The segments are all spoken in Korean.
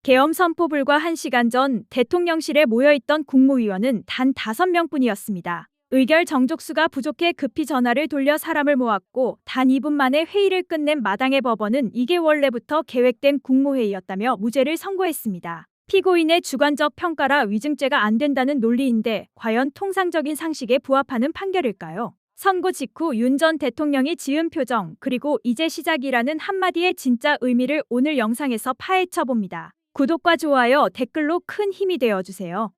계엄 선포 불과 1시간 전 대통령실에 모여있던 국무위원은 단 5명뿐이었습니다. 의결 정족수가 부족해 급히 전화를 돌려 사람을 모았고 단 2분 만에 회의를 끝낸 마당의 법원은 이게 원래부터 계획된 국무회의였다며 무죄를 선고했습니다. 피고인의 주관적 평가라 위증죄가 안 된다는 논리인데 과연 통상적인 상식에 부합하는 판결일까요? 선고 직후 윤 전 대통령이 지은 표정 그리고 이제 시작이라는 한마디의 진짜 의미를 오늘 영상에서 파헤쳐 봅니다. 구독과 좋아요, 댓글로 큰 힘이 되어주세요.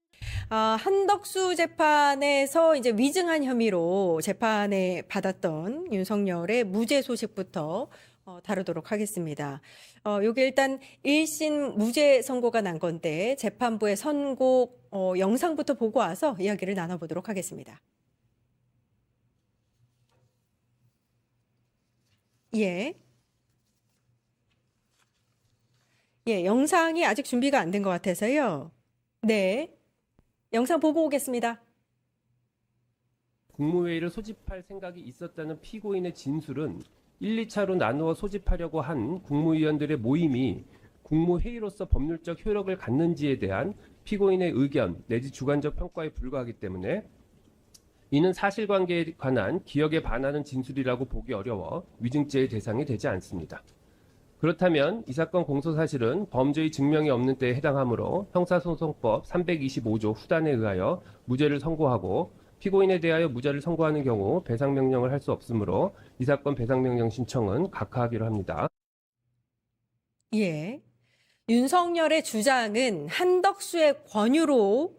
한덕수 재판에서 이제 위증한 혐의로 재판에 받았던 윤석열의 무죄 소식부터 다루도록 하겠습니다. 요게 일단 1심 무죄 선고가 난 건데 재판부의 선고 영상부터 보고 와서 이야기를 나눠보도록 하겠습니다. 예. 예, 영상이 아직 준비가 안 된 것 같아서요. 네. 영상 보고 오겠습니다. 국무회의를 소집할 생각이 있었다는 피고인의 진술은 1, 2차로 나누어 소집하려고 한 국무위원들의 모임이 국무회의로서 법률적 효력을 갖는지에 대한 피고인의 의견 내지 주관적 평가에 불과하기 때문에 이는 사실관계에 관한 기억에 반하는 진술이라고 보기 어려워 위증죄의 대상이 되지 않습니다. 그렇다면 이 사건 공소사실은 범죄의 증명이 없는 때에 해당하므로 형사소송법 325조 후단에 의하여 무죄를 선고하고 피고인에 대하여 무죄를 선고하는 경우 배상명령을 할 수 없으므로 이 사건 배상명령 신청은 각하하기로 합니다. 예. 윤석열의 주장은 한덕수의 권유로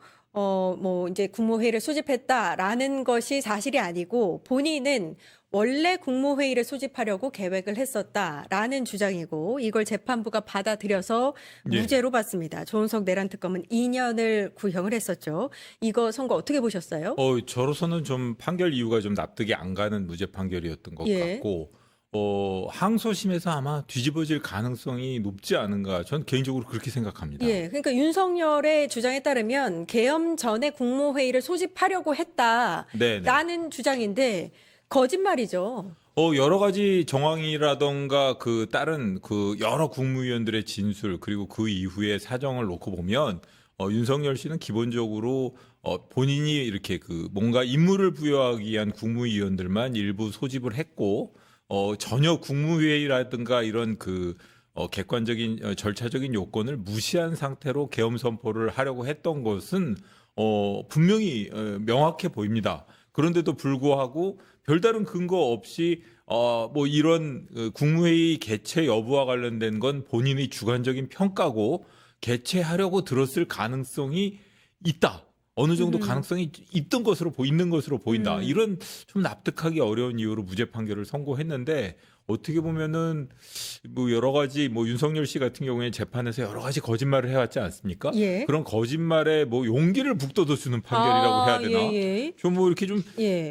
이제 국무회의를 소집했다라는 것이 사실이 아니고 본인은 원래 국무회의를 소집하려고 계획을 했었다라는 주장이고 이걸 재판부가 받아들여서 무죄로 봤습니다. 조은석 내란특검은 2년을 구형을 했었죠. 이거 선고 어떻게 보셨어요? 저로서는 좀 판결 이유가 좀 납득이 안 가는 무죄 판결이었던 것 같고 항소심에서 아마 뒤집어질 가능성이 높지 않은가 전 개인적으로 그렇게 생각합니다. 예, 그러니까 윤석열의 주장에 따르면 계엄 전에 국무회의를 소집하려고 했다라는 주장인데 거짓말이죠. 여러 가지 정황이라던가 그 다른 그 여러 국무위원들의 진술 그리고 그 이후의 사정을 놓고 보면 윤석열 씨는 기본적으로 본인이 이렇게 그 뭔가 임무를 부여하기 위한 국무위원들만 일부 소집을 했고 전혀 국무회의라든가 이런 그 객관적인 절차적인 요건을 무시한 상태로 계엄 선포를 하려고 했던 것은 분명히 명확해 보입니다. 그런데도 불구하고 별다른 근거 없이 뭐 이런 국무회의 개최 여부와 관련된 건 본인의 주관적인 평가고 개최하려고 들었을 가능성이 있다. 어느 정도 가능성이 있는 것으로 보인다. 이런 좀 납득하기 어려운 이유로 무죄 판결을 선고했는데 어떻게 보면은 뭐 여러 가지 뭐 윤석열 씨 같은 경우에 재판에서 여러 가지 거짓말을 해왔지 않습니까? 예. 그런 거짓말에 뭐 용기를 북돋아주는 판결이라고 해야 되나? 좀 뭐 이렇게 좀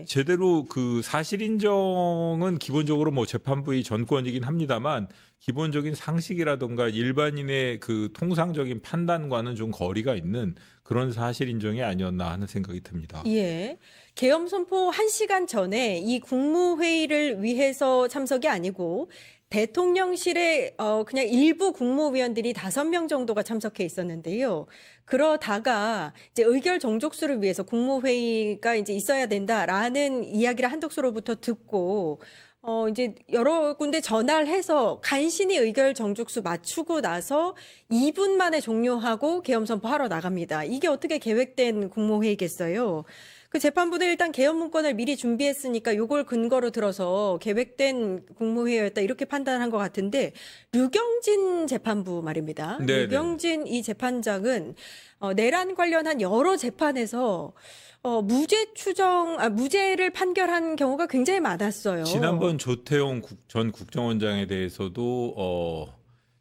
제대로 그 사실 인정은 기본적으로 뭐 재판부의 전권이긴 합니다만 기본적인 상식이라든가 일반인의 그 통상적인 판단과는 좀 거리가 있는 그런 사실 인정이 아니었나 하는 생각이 듭니다. 예. 계엄 선포 1시간 전에 이 국무회의를 위해서 참석이 아니고 대통령실에 그냥 일부 국무위원들이 5명 정도가 참석해 있었는데요. 그러다가 이제 의결 정족수를 위해서 국무회의가 이제 있어야 된다라는 이야기를 한덕수로부터 듣고 이제 여러 군데 전화를 해서 간신히 의결 정족수 맞추고 나서 2분 만에 종료하고 계엄 선포하러 나갑니다. 이게 어떻게 계획된 국무회의겠어요? 그 재판부는 일단 계엄 문건을 미리 준비했으니까 요걸 근거로 들어서 계획된 국무회의였다 이렇게 판단한 것 같은데 류경진 재판부 말입니다. 네네. 류경진 이 재판장은 내란 관련한 여러 재판에서 무죄를 판결한 경우가 굉장히 많았어요. 지난번 조태용 전 국정원장에 대해서도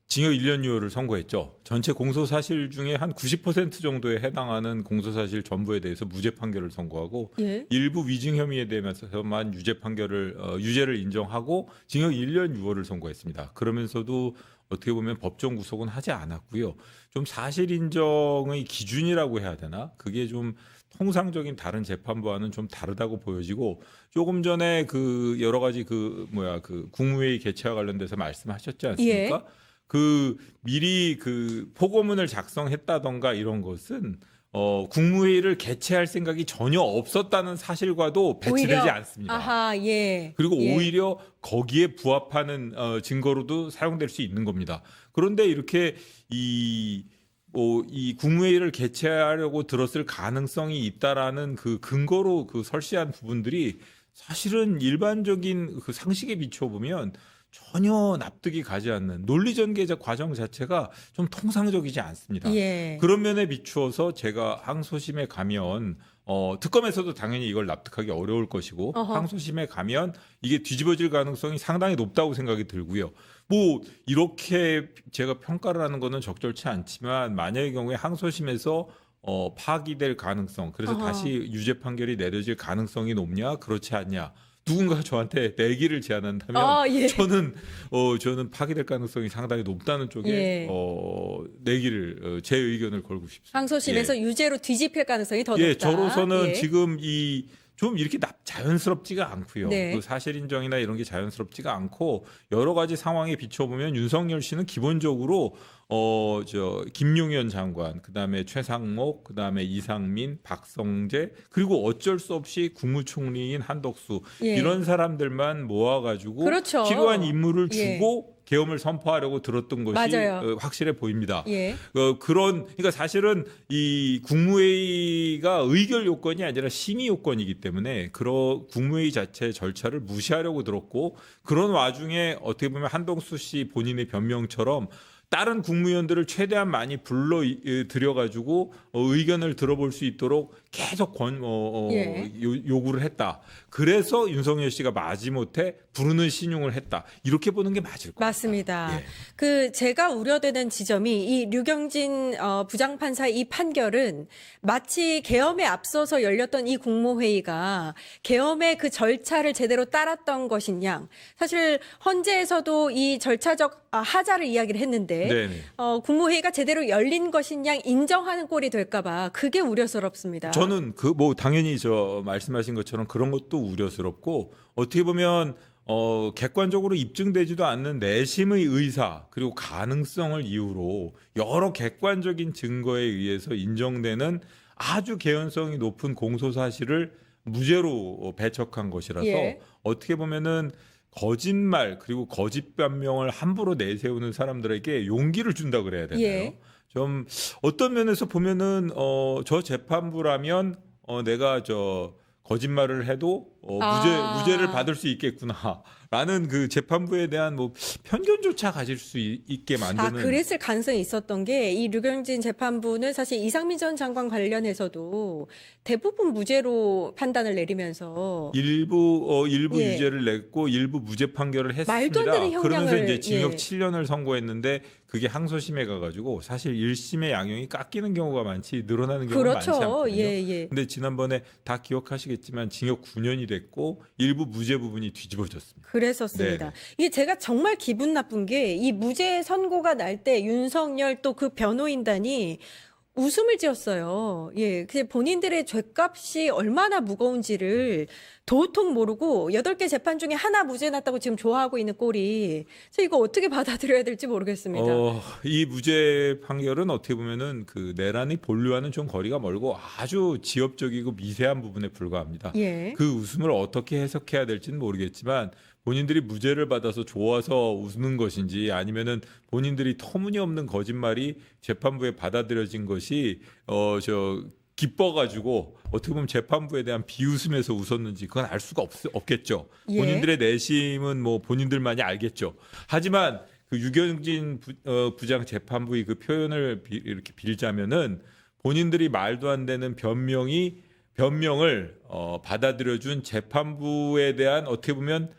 징역 1년 6월을 선고했죠. 전체 공소사실 중에 한 90% 정도에 해당하는 공소사실 전부에 대해서 무죄 판결을 선고하고 일부 위증 혐의에 대해서만 유죄를 인정하고 징역 1년 6월을 선고했습니다. 그러면서도 어떻게 보면 법정 구속은 하지 않았고요. 좀 사실 인정의 기준이라고 해야 되나? 그게 좀 통상적인 다른 재판부와는 좀 다르다고 보여지고 조금 전에 그 여러 가지 그 국무회의 개최와 관련돼서 말씀하셨지 않습니까? 그 미리 그 포고문을 작성했다던가 이런 것은 국무회의를 개최할 생각이 전혀 없었다는 사실과도 배치되지 오히려, 않습니다. 아하, 예. 그리고 예. 오히려 거기에 부합하는 증거로도 사용될 수 있는 겁니다. 그런데 이렇게 이 국무회의를 개최하려고 들었을 가능성이 있다라는 그 근거로 그 설시한 부분들이 사실은 일반적인 그 상식에 비춰보면 전혀 납득이 가지 않는 논리전개 과정 자체가 좀 통상적이지 않습니다. 예. 그런 면에 비추어서 제가 항소심에 가면 특검에서도 당연히 이걸 납득하기 어려울 것이고 어허. 항소심에 가면 이게 뒤집어질 가능성이 상당히 높다고 생각이 들고요. 뭐 이렇게 제가 평가를 하는 거는 적절치 않지만 만약의 경우에 항소심에서 파기될 가능성, 그래서 어허. 다시 유죄 판결이 내려질 가능성이 높냐 그렇지 않냐, 누군가 저한테 내기를 제안한다면 예. 저는 파기될 가능성이 상당히 높다는 쪽에 예. 내기를 제 의견을 걸고 싶습니다. 항소심에서 유죄로 뒤집힐 가능성이 더 높다. 예, 저로서는 예. 지금 좀 이렇게 자연스럽지가 않고요. 네. 그 사실 인정이나 이런 게 자연스럽지가 않고 여러 가지 상황에 비춰보면 윤석열 씨는 기본적으로 김용현 장관, 그다음에 최상목, 그다음에 이상민, 박성재, 그리고 어쩔 수 없이 국무총리인 한덕수 예. 이런 사람들만 모아가지고 그렇죠. 필요한 임무를 예. 주고 계엄을 선포하려고 들었던 것이 맞아요. 확실해 보입니다. 예. 그러니까 사실은 이 국무회의가 의결 요건이 아니라 심의 요건이기 때문에 국무회의 자체의 절차를 무시하려고 들었고, 그런 와중에 어떻게 보면 한동수 씨 본인의 변명처럼 다른 국무위원들을 최대한 많이 불러 들여가지고 의견을 들어볼 수 있도록 계속 예. 요구를 했다. 그래서 윤석열 씨가 마지못해 부르는 신용을 했다. 이렇게 보는 게 맞을 것 같습니다. 맞습니다. 예. 그 제가 우려되는 지점이 이 류경진 부장판사 이 판결은 마치 계엄에 앞서서 열렸던 이 국무회의가 계엄의 그 절차를 제대로 따랐던 것이냐. 사실 헌재에서도 이 절차적 하자를 이야기를 했는데 네네. 국무회의가 제대로 열린 것이냐 인정하는 꼴이 될까봐 그게 우려스럽습니다. 저는 당연히 말씀하신 것처럼 그런 것도 우려스럽고, 어떻게 보면 객관적으로 입증되지도 않는 내심의 의사 그리고 가능성을 이유로 여러 객관적인 증거에 의해서 인정되는 아주 개연성이 높은 공소 사실을 무죄로 배척한 것이라서 예. 어떻게 보면은 거짓말 그리고 거짓 변명을 함부로 내세우는 사람들에게 용기를 준다 그래야 되나요? 예. 좀 어떤 면에서 보면은 저 재판부라면 내가 거짓말을 해도 무죄를 받을 수 있겠구나라는 그 재판부에 대한 편견조차 가질 수 있게 만드는. 그랬을 가능성이 있었던 게 이 류경진 재판부는 사실 이상민 전 장관 관련해서도 대부분 무죄로 판단을 내리면서 일부 예. 유죄를 냈고 일부 무죄 판결을 했습니다. 말도 안 되는 형량을, 그러면서 이제 징역 예. 7년을 선고했는데 그게 항소심에 가가지고 사실 1심의 양형이 깎이는 경우가 많지 늘어나는 경우가 많지 그렇죠. 않거든요. 예. 근데 지난번에 다 기억하시겠지만 징역 9년이 됐고 일부 무죄 부분이 뒤집어졌습니다. 그랬었습니다. 네네. 이게 제가 정말 기분 나쁜 게 이 무죄 선고가 날 때 윤석열 또 그 변호인단이 웃음을 지었어요. 예. 근데 본인들의 죄값이 얼마나 무거운지를 도통 모르고 8개 재판 중에 하나 무죄 났다고 지금 좋아하고 있는 꼴이, 그래서 이거 어떻게 받아들여야 될지 모르겠습니다. 이 무죄 판결은 어떻게 보면은 그 내란의 본류와는 좀 거리가 멀고 아주 지엽적이고 미세한 부분에 불과합니다. 예. 그 웃음을 어떻게 해석해야 될지는 모르겠지만 본인들이 무죄를 받아서 좋아서 웃는 것인지 아니면은 본인들이 터무니없는 거짓말이 재판부에 받아들여진 것이 기뻐가지고 어떻게 보면 재판부에 대한 비웃음에서 웃었는지 그건 알 수가 없겠죠. 예. 본인들의 내심은 본인들만이 알겠죠. 하지만 그 유경진 부장 재판부의 그 표현을 이렇게 빌자면은 본인들이 말도 안 되는 변명을 받아들여준 재판부에 대한 어떻게 보면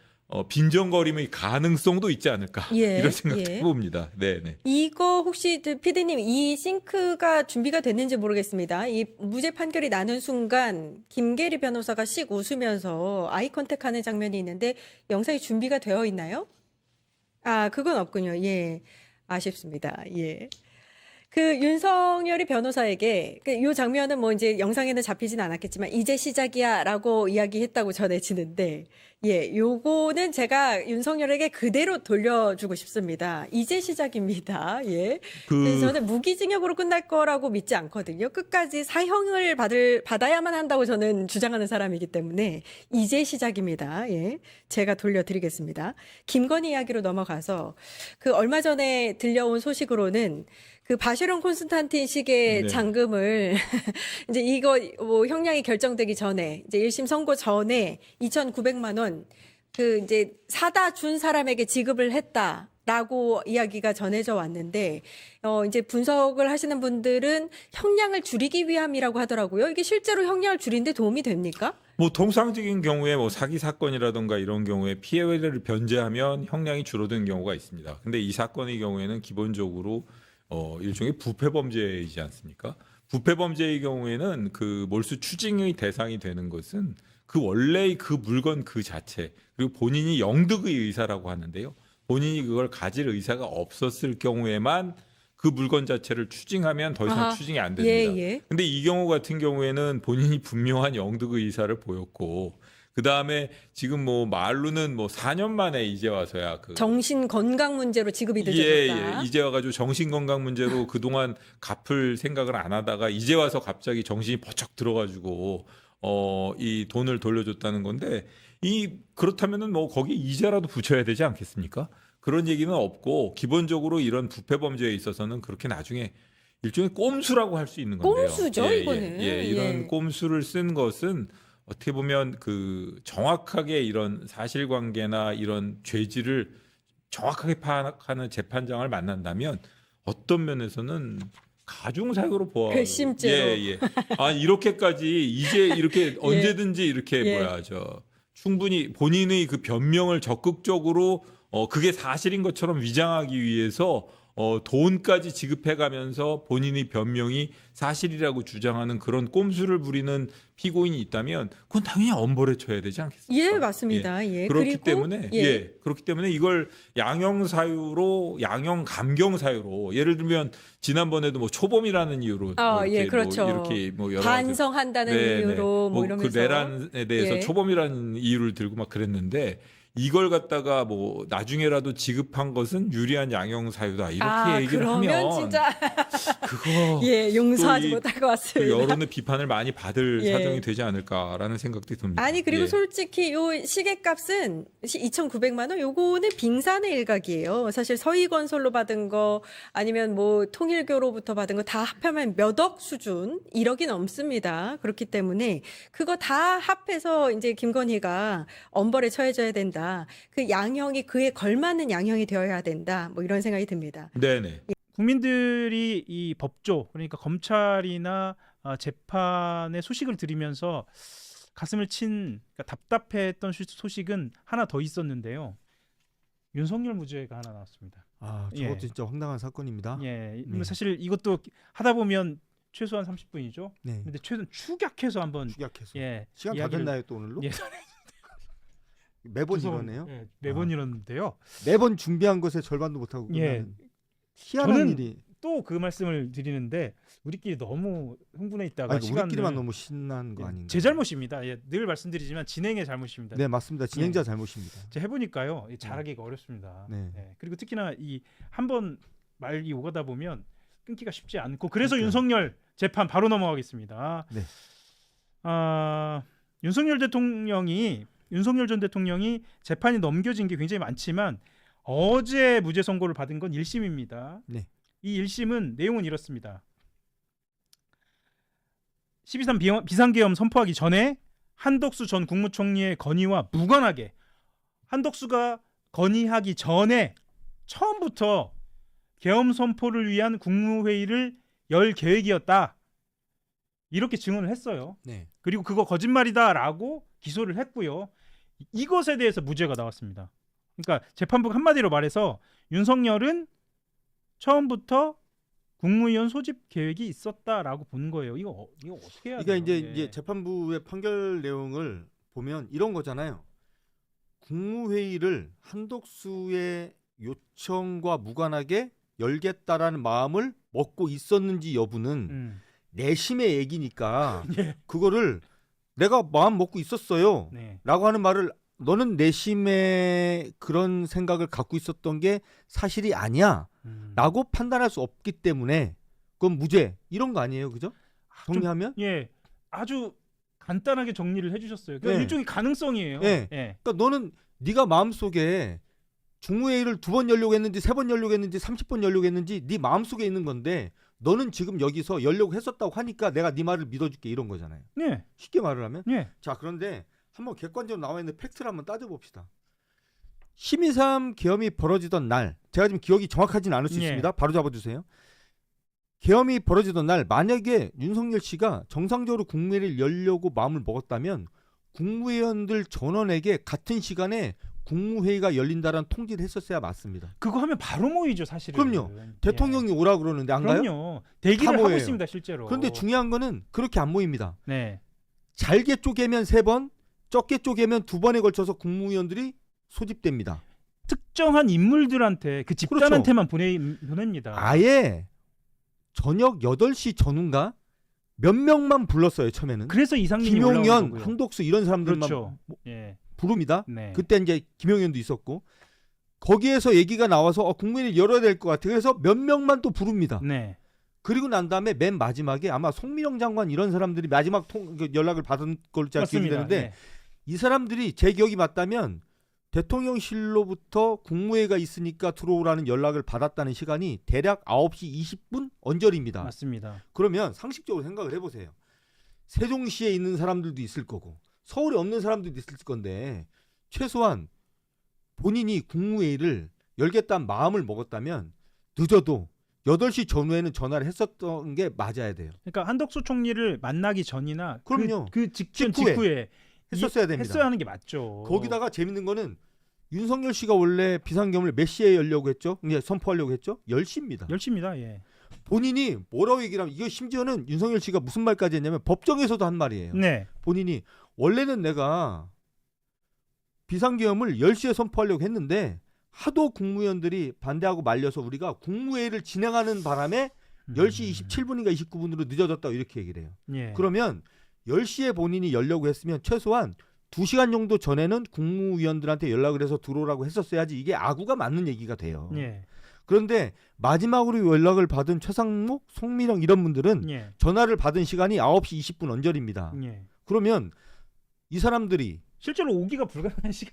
빈정거림의 가능성도 있지 않을까 예, 이런 생각도 예. 해봅니다. 네네. 이거 혹시 피디님 이 싱크가 준비가 됐는지 모르겠습니다. 이 무죄 판결이 나는 순간 김계리 변호사가 씩 웃으면서 아이 컨택하는 장면이 있는데 영상이 준비가 되어 있나요? 그건 없군요. 예. 아쉽습니다. 예. 그 윤석열이 변호사에게 이 장면은 이제 영상에는 잡히진 않았겠지만 이제 시작이야라고 이야기했다고 전해지는데 예, 요거는 제가 윤석열에게 그대로 돌려주고 싶습니다. 이제 시작입니다. 예. 그래서 저는 무기징역으로 끝날 거라고 믿지 않거든요. 끝까지 사형을 받아야만 한다고 저는 주장하는 사람이기 때문에 이제 시작입니다. 예. 제가 돌려드리겠습니다. 김건희 이야기로 넘어가서 그 얼마 전에 들려온 소식으로는 그 바쉐론 콘스탄틴식의 네. 장금을 이제 이거 뭐 형량이 결정되기 전에 이제 1심 선고 전에 2,900만 원 그 이제 사다 준 사람에게 지급을 했다라고 이야기가 전해져 왔는데 이제 분석을 하시는 분들은 형량을 줄이기 위함이라고 하더라고요. 이게 실제로 형량을 줄이는데 도움이 됩니까? 뭐 통상적인 경우에 뭐 사기 사건이라든가 이런 경우에 피해를 변제하면 형량이 줄어드는 경우가 있습니다. 근데 이 사건의 경우에는 기본적으로 일종의 부패 범죄이지 않습니까? 부패 범죄의 경우에는 그 몰수 추징의 대상이 되는 것은 그 원래의 그 물건 그 자체 그리고 본인이 영득의 의사라고 하는데요. 본인이 그걸 가질 의사가 없었을 경우에만 그 물건 자체를 추징하면 더 이상 아하. 추징이 안 됩니다. 예. 근데 이 경우 같은 경우에는 본인이 분명한 영득의 의사를 보였고 그 다음에 지금 뭐 말로는 뭐 4년 만에 이제 와서야 그 정신 건강 문제로 지급이 늦어졌다. 예, 이제 와가지고 정신 건강 문제로 그동안 갚을 생각을 안 하다가 이제 와서 갑자기 정신이 버쩍 들어가지고 이 돈을 돌려줬다는 건데 그렇다면은 뭐 거기 이자라도 붙여야 되지 않겠습니까? 그런 얘기는 없고 기본적으로 이런 부패 범죄에 있어서는 그렇게 나중에 일종의 꼼수라고 할 수 있는 건데요. 꼼수죠, 이거는. 이런 예. 꼼수를 쓴 것은 어떻게 보면 그 정확하게 이런 사실관계나 이런 죄질을 정확하게 파악하는 재판장을 만난다면 어떤 면에서는 가중사유로 보아. 괘씸죄로. 이렇게까지 이제 이렇게 언제든지 이렇게 예. 충분히 본인의 그 변명을 적극적으로 그게 사실인 것처럼 위장하기 위해서 돈까지 지급해가면서 본인의 변명이 사실이라고 주장하는 그런 꼼수를 부리는 피고인이 있다면 그건 당연히 엄벌에 쳐야 되지 않겠습니까? 예, 맞습니다. 예. 그렇기 그리고 때문에 그렇기 때문에 이걸 양형 사유로 양형 감경 사유로 예를 들면 지난번에도 뭐 초범이라는 이유로 그렇죠. 이렇게 뭐 여러 반성한다는 이유로 뭐 이러면서 그 내란에 대해서 예. 초범이라는 이유를 들고 막 그랬는데 이걸 갖다가 뭐 나중에라도 지급한 것은 유리한 양형 사유다 이렇게 얘기를 그러면 하면 진짜 그거 예, 용서하지 또이 못할 것 또 같습니다. 여론의 비판을 많이 받을 예. 사정이 되지 않을까라는 생각도 듭니다. 아니 그리고 예. 솔직히 요 시계값은 2,900만 원 요거는 빙산의 일각이에요. 사실 서희건설로 받은 거 아니면 뭐 통일교로부터 받은 거 다 합하면 몇 억 수준 1억이 넘습니다. 그렇기 때문에 그거 다 합해서 이제 김건희가 엄벌에 처해져야 된다. 그 양형이 그에 걸맞는 양형이 되어야 된다. 뭐 이런 생각이 듭니다. 네네. 국민들이 이 법조 그러니까 검찰이나 재판의 소식을 들으면서 가슴을 친 그러니까 답답해했던 소식은 하나 더 있었는데요. 윤석열 무죄가 하나 나왔습니다. 저것도 예. 진짜 황당한 사건입니다. 예, 네. 사실 이것도 하다 보면 최소한 30분이죠. 네. 근데 최소한 축약해서 한번 축약해서. 예, 시간 다 이야기를- 됐나요 또 오늘로? 예, 매번 죄송- 이러네요. 예, 매번 이러는데요. 매번 준비한 것의 절반도 못 하고 예. 끝나는 희한한 저는 일이. 또 그 말씀을 드리는데 우리끼리 너무 흥분해 있다가 시간을 우리끼리만 너무 신난 거 아닌가? 제 잘못입니다. 예, 늘 말씀드리지만 진행의 잘못입니다. 네 맞습니다. 진행자 잘못입니다. 제가 해보니까요 잘하기가 어렵습니다. 네. 예, 그리고 특히나 이 한 번 말이 오가다 보면 끊기가 쉽지 않고 그래서 그러니까요. 윤석열 재판 바로 넘어가겠습니다. 네. 윤석열 전 대통령이 재판이 넘겨진 게 굉장히 많지만 어제 무죄 선고를 받은 건 1심입니다. 네. 이 1심은 내용은 이렇습니다. 12.3 비상계엄 선포하기 전에 한덕수 전 국무총리의 건의와 무관하게 한덕수가 건의하기 전에 처음부터 계엄 선포를 위한 국무회의를 열 계획이었다. 이렇게 증언을 했어요. 네. 그리고 그거 거짓말이다라고 기소를 했고요. 이것에 대해서 무죄가 나왔습니다. 그러니까 재판부가 한마디로 말해서 윤석열은 처음부터 국무위원 소집 계획이 있었다라고 본 거예요. 이거 어떻게 해야 돼요? 그러니까 예. 이제 재판부의 판결 내용을 보면 이런 거잖아요. 국무회의를 한덕수의 요청과 무관하게 열겠다라는 마음을 먹고 있었는지 여부는 내심의 얘기니까 예. 그거를 내가 마음 먹고 있었어요. 네. 라고 하는 말을 너는 내심에 그런 생각을 갖고 있었던 게 사실이 아니야 라고 판단할 수 없기 때문에 그건 무죄 이런 거 아니에요, 그죠? 정리하면? 예, 아주 간단하게 정리를 해주셨어요. 그러니까 네. 일종의 가능성이에요. 네. 예. 그러니까 너는 네가 마음속에 중무회의를 2번 열려고 했는지 3번 열려고 했는지 30번 열려고 했는지 네 마음속에 있는 건데 너는 지금 여기서 열려고 했었다고 하니까 내가 네 말을 믿어줄게 이런 거잖아요. 네. 쉽게 말을 하면. 예. 자, 그런데 한번 객관적으로 나와 있는 팩트를 한번 따져봅시다. 심의삼 계엄이 벌어지던 날, 제가 지금 기억이 정확하진 않을 수 예. 있습니다. 바로 잡아주세요. 계엄이 벌어지던 날 만약에 윤석열 씨가 정상적으로 국무회의를 열려고 마음을 먹었다면 국무위원들 전원에게 같은 시간에 국무회의가 열린다라는 통지를 했었어야 맞습니다. 그거 하면 바로 모이죠, 사실은. 그럼요. 대통령이 오라 그러는데 안 가요? 그럼요. 대기를 다 하고 모여요. 있습니다, 실제로. 그런데 중요한 거는 그렇게 안 모입니다. 네. 잘게 쪼개면 3번, 적게 쪼개면 2번에 걸쳐서 국무위원들이 소집됩니다. 특정한 인물들한테 그 집단한테만 보냅니다. 아예 저녁 8시 전후인가 몇 명만 불렀어요, 처음에는. 그래서 이상민이 김용현, 올라온 거고요. 한독수 이런 사람들만 그렇죠. 예. 부릅니다. 네. 그때 이제 김용현도 있었고 거기에서 얘기가 나와서 국민을 열어야 될 것 같아. 그래서 몇 명만 또 부릅니다. 네. 그리고 난 다음에 맨 마지막에 아마 송민영 장관 이런 사람들이 마지막 연락을 받은 걸로 제가 기억이 맞습니다. 되는데 예. 이 사람들이 제 기억이 맞다면 대통령실로부터 국무회의가 있으니까 들어오라는 연락을 받았다는 시간이 대략 9시 20분 언저리입니다. 맞습니다. 그러면 상식적으로 생각을 해보세요. 세종시에 있는 사람들도 있을 거고 서울에 없는 사람들도 있을 건데 최소한 본인이 국무회의를 열겠다는 마음을 먹었다면 늦어도 8시 전후에는 전화를 했었던 게 맞아야 돼요. 그러니까 한덕수 총리를 만나기 전이나 그럼요. 그 직전 직후에 직후에 했었어야 됩니다. 했어야 하는 게 맞죠. 거기다가 재밌는 거는 윤석열 씨가 원래 비상계엄을 몇 시에 열려고 했죠? 이제 선포하려고 했죠? 10시입니다. 10시입니다. 예. 본인이 뭐라고 얘기를 하면 이거 심지어는 윤석열 씨가 무슨 말까지 했냐면 법정에서도 한 말이에요. 네. 본인이 원래는 내가 비상계엄을 10시에 선포하려고 했는데 하도 국무위원들이 반대하고 말려서 우리가 국무회의를 진행하는 바람에 10시 27분인가 29분으로 늦어졌다고 이렇게 얘기를 해요. 예. 그러면 10시에 본인이 열려고 했으면 최소한 2시간 정도 전에는 국무위원들한테 연락을 해서 들어오라고 했었어야지 이게 아구가 맞는 얘기가 돼요. 예. 그런데 마지막으로 연락을 받은 최상목, 송민영 이런 분들은 예. 전화를 받은 시간이 9시 20분 언저리입니다. 예. 그러면 이 사람들이 실제로 오기가 불가능한 시간.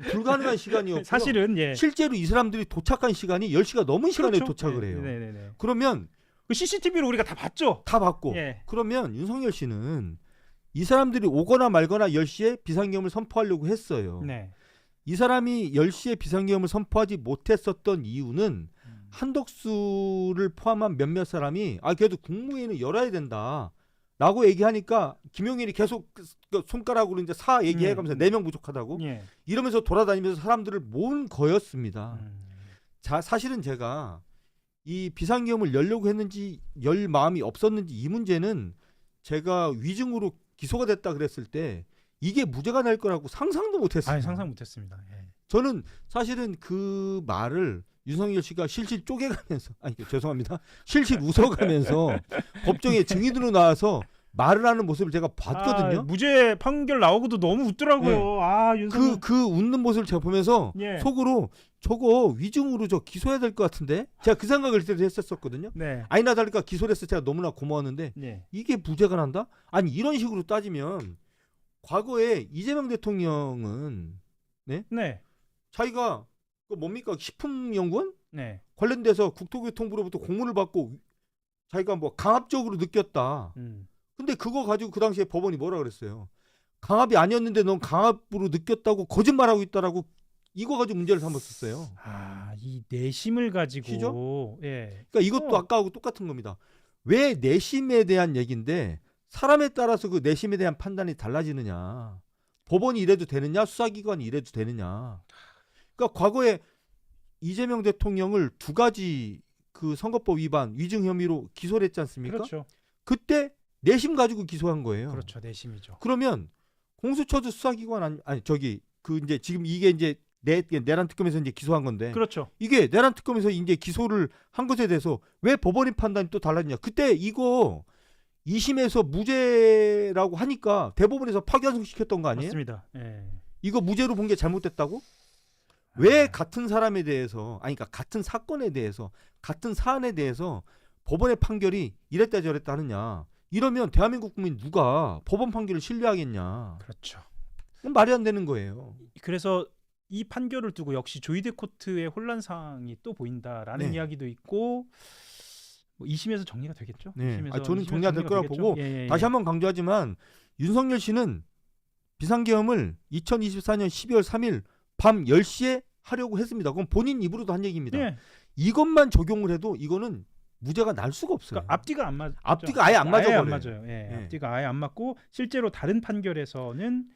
불가능한 시간이었고 사실은 예. 실제로 이 사람들이 도착한 시간이 10시가 넘은 시간에 그렇죠. 도착을 네, 해요. 네네네. 그러면 그 CCTV로 우리가 다 봤죠. 다 받고 예. 그러면 윤석열 씨는 이 사람들이 오거나 말거나 10시에 비상계엄을 선포하려고 했어요. 네. 이 사람이 10시에 비상계엄을 선포하지 못했었던 이유는 한덕수를 포함한 몇몇 사람이 그래도 국무회의는 열어야 된다 라고 얘기하니까 김용현이 계속 손가락으로 이제 얘기해가면서 4명 부족하다고 예. 이러면서 돌아다니면서 사람들을 모은 거였습니다. 음. 자, 사실은 제가 이 비상계엄을 열려고 했는지 열 마음이 없었는지 이 문제는 제가 위증으로 기소가 됐다 그랬을 때 이게 무죄가 날 거라고 상상도 못했어요. 상상 못했습니다. 예. 저는 사실은 그 말을 윤석열 씨가 실실 쪼개가면서 죄송합니다. 실실 웃어가면서 법정에 증인으로 나와서 말을 하는 모습을 제가 봤거든요. 무죄 판결 나오고도 너무 웃더라고요. 윤석열. 그 웃는 모습을 제가 보면서 예. 속으로 저거 위증으로 저 기소해야 될 것 같은데 제가 그 생각을 그때도 했었거든요. 네. 아니나 다를까 기소를 해서 제가 너무나 고마웠는데 예. 이게 무죄가 난다? 아니 이런 식으로 따지면 과거에 이재명 대통령은 네. 자기가 그 뭡니까 식품연구원 네. 관련돼서 국토교통부로부터 공문을 받고 자기가 뭐 강압적으로 느꼈다. 근데 그거 가지고 그 당시에 법원이 뭐라 그랬어요? 강압이 아니었는데 넌 강압으로 느꼈다고 거짓말하고 있다라고 이거 가지고 문제를 삼았었어요. 이 내심을 가지고. 시죠? 예. 그러니까 이것도 아까하고 똑같은 겁니다. 왜 내심에 대한 얘기인데 사람에 따라서 그 내심에 대한 판단이 달라지느냐. 법원이 이래도 되느냐, 수사기관이 이래도 되느냐. 그러니까 과거에 이재명 대통령을 2가지 그 선거법 위반 위증 혐의로 기소를 했지 않습니까? 그렇죠. 그때 내심 가지고 기소한 거예요. 그렇죠. 내심이죠. 그러면 공수처도 수사기관 그 이제 지금 이게 이제 내란 특검에서 이제 기소한 건데 그렇죠. 이게 내란 특검에서 이제 기소를 한 것에 대해서 왜 법원의 판단이 또 달랐냐? 그때 이거 2심에서 무죄라고 하니까 대법원에서 파기환송시켰던 거 아니에요? 맞습니다. 예. 이거 무죄로 본 게 잘못됐다고? 왜 같은 사람에 대해서 아니 그러니까 같은 사건에 대해서 같은 사안에 대해서 법원의 판결이 이랬다 저랬다 하느냐. 이러면 대한민국 국민 누가 법원 판결을 신뢰하겠냐. 그렇죠. 그건 말이 안 되는 거예요. 그래서 이 판결을 두고 역시 조이데 코트의 혼란상이 또 보인다라는 네. 이야기도 있고 뭐 2심에서 정리가 되겠죠? 네. 2심에서 저는 2심에서 정리가 될 거라고 되겠죠? 보고 예, 예, 다시 예. 한번 강조하지만 윤석열 씨는 비상계엄을 2024년 12월 3일 밤 10시에 하려고 했습니다. 그건 본인 입으로도 한 얘기입니다. 예. 이것만 적용을 해도 이거는 무죄가 날 수가 없어요. 그러니까 앞뒤가 안 맞죠. 앞뒤가 아예 안 맞아 아예 안 버려요. 맞아요. 예. 예. 앞뒤가 아예 안 맞고 실제로 다른 판결에서는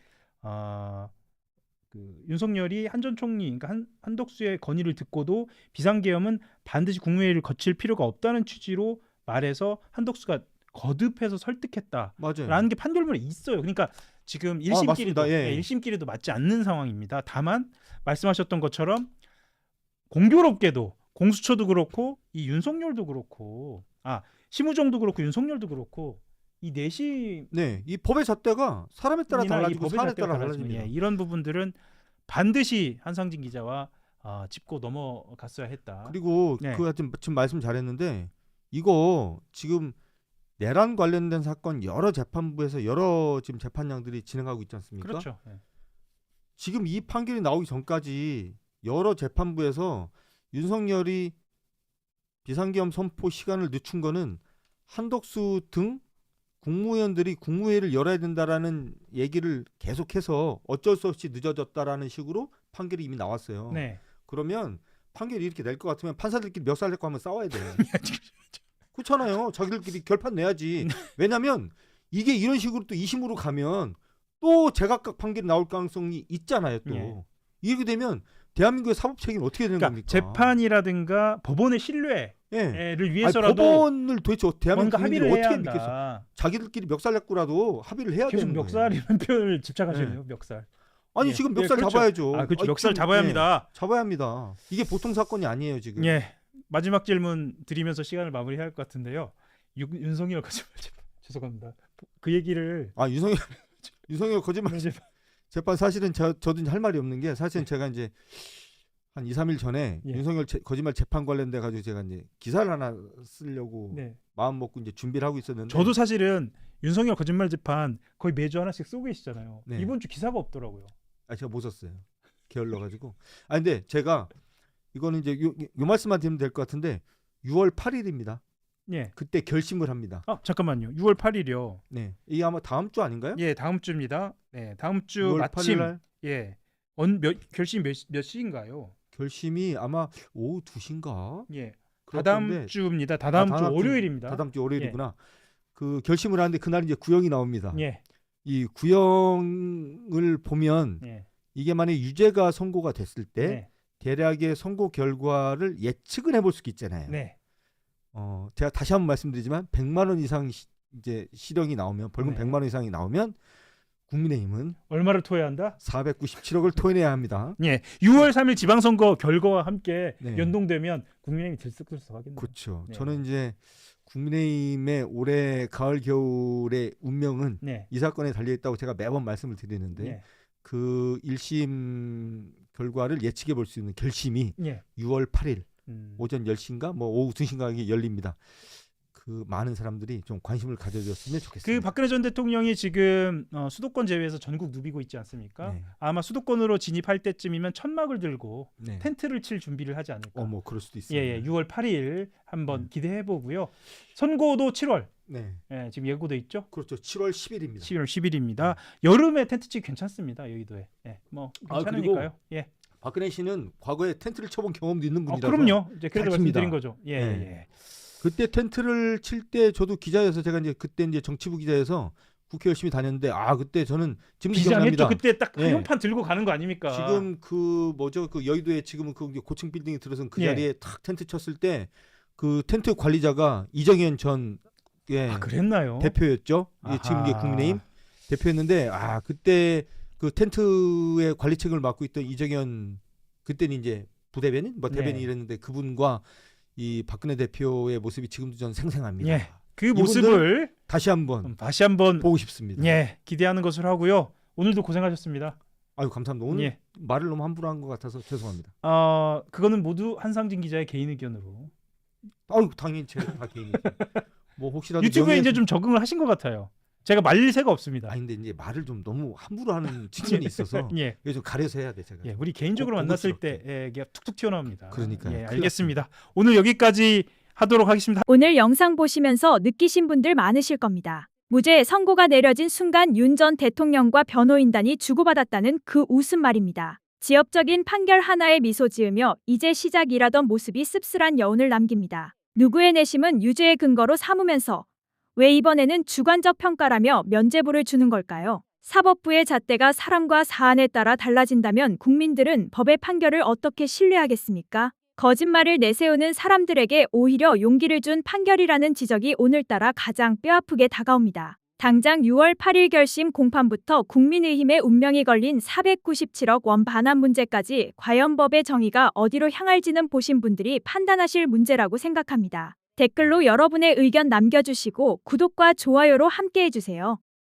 그 윤석열이 한 전 총리, 그러니까 한덕수의 건의를 듣고도 비상계엄은 반드시 국무회의를 거칠 필요가 없다는 취지로 말해서 한덕수가 거듭해서 설득했다라는 맞아요. 게 판결문에 있어요. 그러니까 지금 맞습니다. 1심끼리도 예. 1심끼리도 맞지 않는 상황입니다. 다만 말씀하셨던 것처럼 공교롭게도 공수처도 그렇고 이 윤석열도 그렇고 심우정도 그렇고 윤석열도 그렇고 이 내심 네, 이 법의 잣대가 사람에 따라 달라지고 사안에 따라 달라집니다. 예, 이런 부분들은 반드시 한상진 기자와 짚고 넘어갔어야 했다. 그리고 네. 그 하여튼 지금 말씀 잘했는데 이거 지금 내란 관련된 사건 여러 재판부에서 여러 지금 재판장들이 진행하고 있지 않습니까? 그렇죠. 예. 지금 이 판결이 나오기 전까지 여러 재판부에서 윤석열이 비상계엄 선포 시간을 늦춘 거는 한덕수 등 국무위원들이 국무회의를 열어야 된다라는 얘기를 계속해서 어쩔 수 없이 늦어졌다라는 식으로 판결이 이미 나왔어요. 네. 그러면 판결이 이렇게 낼 것 같으면 판사들끼리 멱살 잡고 한번 싸워야 돼요. 그렇잖아요. 자기들끼리 결판 내야지. 왜냐면 이게 이런 식으로 또 2심으로 가면 또 제각각 판결이 나올 가능성이 있잖아요. 또 예. 이렇게 되면 대한민국의 사법 체계는 어떻게 되는 그러니까 겁니까? 재판이라든가 법원의 신뢰를 예. 아니, 위해서라도 법원을 도대체 뭔가 대한민국 국민들이 합의를 해야 어떻게 한다. 믿겠어? 자기들끼리 멱살 잡고라도 합의를 해야 계속 되는 거예요. 멱살이라는 표현을 집착하시네요. 멱살. 아니 예. 지금 예, 멱살 그렇죠. 잡아야죠. 그렇죠. 아니, 멱살 지금, 잡아야 예, 합니다. 잡아야 합니다. 이게 보통 사건이 아니에요 지금. 예. 마지막 질문 드리면서 시간을 마무리해야 할 것 같은데요. 윤석열 거짓말 죄송합니다. 그 얘기를 아 윤석열 거짓말 재판 사실은 저도 이제 할 말이 없는 게 사실은 제가 이제 한 2, 3일 전에 예. 윤석열 거짓말 재판 관련돼 가지고 제가 이제 기사를 하나 쓰려고 네. 마음 먹고 이제 준비를 하고 있었는데 저도 사실은 윤석열 거짓말 재판 거의 매주 하나씩 쓰고 계시잖아요. 네. 이번 주 기사가 없더라고요. 제가 못 썼어요. 게을러 가지고. 근데 제가 이거는 이제 요 말씀만 드리면 될 것 같은데 6월 8일입니다. 예. 그때 결심을 합니다. 잠깐만요. 6월 8일이요. 네. 이게 아마 다음 주 아닌가요? 예, 다음 주입니다. 네, 다음 주 6월 마침 8일 날 예. 결심 몇 시인가요? 결심이 아마 오후 2시인가? 예. 그럴 다다음 건데 주입니다. 다다음 주 다다음 주, 월요일입니다. 다다음 주 월요일이구나. 그 결심을 하는데 그날 이제 구형이 나옵니다. 예. 이 구형을 보면 예. 이게 만약 유죄가 선고가 됐을 때 네. 대략의 선고 결과를 예측은 해볼 수 있잖아요. 네. 제가 다시 한번 말씀드리지만 100만 원 이상 이제 실형이 나오면 벌금 네. 100만 원 이상이 나오면 국민의힘은 얼마를 토해야 한다? 497억을 토해내야 합니다. 예. 6월 3일 지방선거 결과와 함께 네. 연동되면 국민의힘이 들썩들썩하겠네요. 그렇죠. 네. 저는 이제 국민의힘의 올해 가을 겨울의 운명은 네. 이 사건에 달려 있다고 제가 매번 말씀을 드리는데 예. 그 1심 결과를 예측해 볼 수 있는 결심이 예. 6월 8일 오전 음. 10시인가 뭐 오후 2시인가에 열립니다. 그 많은 사람들이 좀 관심을 가져줬으면 그 좋겠습니다. 박근혜 전 대통령이 지금 수도권 제외해서 전국 누비고 있지 않습니까? 네. 아마 수도권으로 진입할 때쯤이면 천막을 들고 네. 텐트를 칠 준비를 하지 않을까. 뭐 그럴 수도 있어요. 예, 6월 8일 한번 기대해 보고요. 선고도 7월. 네. 예, 지금 예고돼 있죠. 그렇죠. 7월 10일입니다. 11월 10일입니다. 여름에 텐트 치기 괜찮습니다. 여의도에. 예, 뭐 괜찮으니까요. 예. 박근혜 씨는 과거에 텐트를 쳐본 경험도 있는 분이라서 그럼요. 이제 그래서 잘 칩니다. 말씀드린 거죠. 예, 네. 예. 그때 텐트를 칠 때 저도 기자여서 제가 이제 그때 이제 정치부 기자여서 국회 열심히 다녔는데 그때 저는 지금 비장했죠. 기억납니다. 그때 딱 예. 한용판 들고 가는 거 아닙니까? 지금 그 뭐죠? 그 여의도에 지금은 그 고층 빌딩에 들어선 그 예. 자리에 탁 텐트 쳤을 때 그 텐트 관리자가 이정현 전 그랬나요? 대표였죠. 지금 이게 아하. 국민의힘 대표였는데 그때 그 텐트의 관리책을 맡고 있던 이정현 그때는 이제 부대변인 뭐 대변인 네. 이랬는데 그분과 이 박근혜 대표의 모습이 지금도 전 생생합니다. 예. 그 모습을 다시 한번 다시 한번 보고 싶습니다. 예, 기대하는 것으로 하고요. 오늘도 고생하셨습니다. 아유 감사합니다. 오늘 예. 말을 너무 함부로 한 것 같아서 죄송합니다. 그거는 모두 한상진 기자의 개인 의견으로 아유 당연히 제가 다 개인이죠. 뭐 혹시라도 유튜브에 명예- 이제 좀 적응을 하신 것 같아요. 제가 말릴 새가 없습니다. 아니 근데 이제 말을 좀 너무 함부로 하는 측면이 있어서 예. 이게 좀 가려서 해야 돼 제가. 예, 우리 개인적으로 고- 만났을 고급스럽게. 때 이게 툭툭 튀어나옵니다. 그러니까요. 예, 큰일 알겠습니다. 오늘 여기까지 하도록 하겠습니다. 오늘 영상 보시면서 느끼신 분들 많으실 겁니다. 무죄 선고가 내려진 순간 윤 전 대통령과 변호인단이 주고받았다는 그 웃음 말입니다. 지엽적인 판결 하나에 미소 지으며 이제 시작이라던 모습이 씁쓸한 여운을 남깁니다. 누구의 내심은 유죄의 근거로 삼으면서 왜 이번에는 주관적 평가라며 면죄부를 주는 걸까요? 사법부의 잣대가 사람과 사안에 따라 달라진다면 국민들은 법의 판결을 어떻게 신뢰하겠습니까? 거짓말을 내세우는 사람들에게 오히려 용기를 준 판결이라는 지적이 오늘따라 가장 뼈아프게 다가옵니다. 당장 6월 8일 결심 공판부터 국민의힘의 운명이 걸린 497억 원 반환 문제까지 과연 법의 정의가 어디로 향할지는 보신 분들이 판단하실 문제라고 생각합니다. 댓글로 여러분의 의견 남겨주시고 구독과 좋아요로 함께해주세요.